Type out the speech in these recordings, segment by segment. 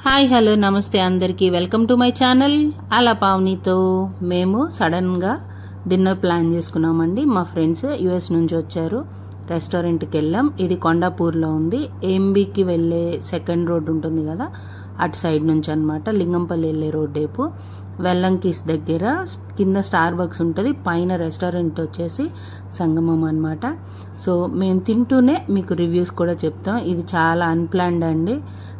Hi hello నమస్తే అందరికీ welcome to my channel అలా పావనితో మేము సడన్గా డిన్నర్ ప్లాన్ చేసుకున్నామండి. మా ఫ్రెండ్స్ యుఎస్ నుంచి వచ్చారు. రెస్టారెంట్కి వెళ్ళాం. ఇది కొండాపూర్లో ఉంది. ఏంబీకి వెళ్ళే సెకండ్ రోడ్ ఉంటుంది కదా, అటు సైడ్ నుంచి అనమాట. లింగంపల్లి వెళ్ళే రోడ్ వైపు వెల్లంకిస్ దగ్గర కింద స్టార్ బక్స్ ఉంటుంది, పైన రెస్టారెంట్ వచ్చేసి సంగమం అనమాట. సో మేము తింటూనే మీకు రివ్యూస్ కూడా చెప్తాం. ఇది చాలా అన్ప్లాన్డ్ అండి.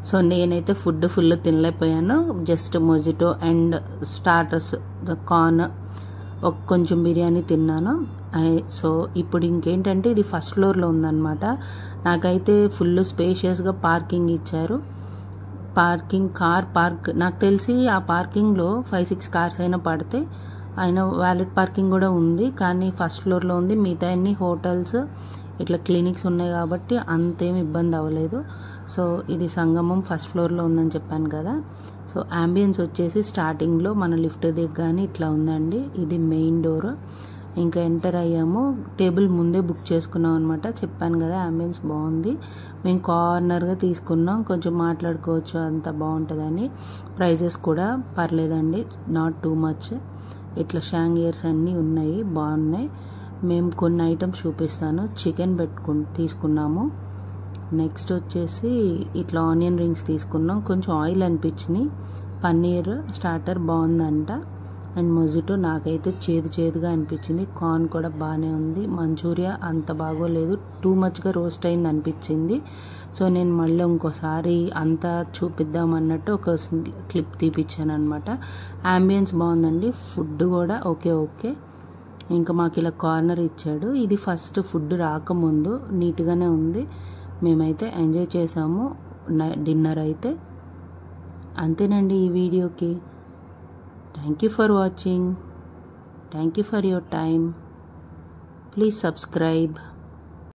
సో నేనైతే ఫుల్ తినలేకపోయాను. Just mojito and starters corn కొంచెం బిర్యానీ తిన్నాను. సో ఇప్పుడు ఇంకేంటంటే ఇది ఫస్ట్ ఫ్లోర్లో ఉందన్నమాట. నాకైతే ఫుల్ స్పేషియస్గా పార్కింగ్ ఇచ్చారు. కార్ పార్క్ నాకు తెలిసి ఆ పార్కింగ్లో 5-6 కార్స్ అయినా పడితే అయినా వ్యాలిడ్ పార్కింగ్ కూడా ఉంది. కానీ ఫస్ట్ ఫ్లోర్లో ఉంది. మిగతా అన్ని హోటల్స్ ఇట్లా క్లినిక్స్ ఉన్నాయి కాబట్టి అంతేం ఇబ్బంది అవ్వలేదు. సో ఇది సంగమం ఫస్ట్ ఫ్లోర్లో ఉందని చెప్పాను కదా. సో అంబియన్స్ వచ్చేసి స్టార్టింగ్లో మన లిఫ్ట్ దిగ్గానే ఇట్లా ఉందండి. ఇది మెయిన్ డోర్. ఇంకా ఎంటర్ అయ్యాము. టేబుల్ ముందే బుక్ చేసుకున్నాం అనమాట. చెప్పాను కదా అంబియన్స్ బాగుంది. మేము కార్నర్గా తీసుకున్నాం. కొంచెం మాట్లాడుకోవచ్చు, అంత బాగుంటుందని. ప్రైజెస్ కూడా పర్లేదండి, నాట్ టూ మచ్. ఇట్లా షాంగియర్స్ అన్నీ ఉన్నాయి, బాగున్నాయి. మేము కొన్ని ఐటమ్స్ చూపిస్తాను. చికెన్ తీసుకున్నాము. నెక్స్ట్ వచ్చేసి ఇట్లా ఆనియన్ రింగ్స్ తీసుకున్నాం. కొంచెం ఆయిల్ అనిపించింది. పన్నీర్ స్టార్టర్ బాగుందంట. అండ్ మొజిటో నాకైతే చేదుగా అనిపించింది. కార్న్ కూడా బాగానే ఉంది. మంచూరియా అంత బాగోలేదు, టూ మచ్గా రోస్ట్ అయింది అనిపించింది. సో నేను మళ్ళీ ఇంకోసారి అంతా చూపిద్దాం అన్నట్టు ఒక క్లిప్ తీపిచ్చాను అనమాట. అంబియన్స్ బాగుందండి. ఫుడ్ కూడా ఓకే. ఇంకా మాకు ఇలా కార్నర్ ఇచ్చాడు. ఇది ఫస్ట్ ఫుడ్ రాకముందు నీట్గానే ఉంది. మేమైతే ఎంజాయ్ చేసాము డిన్నర్ అయితే. అంతేనండి ఈ వీడియోకి. Thank you for watching. Thank you for your time. Please subscribe.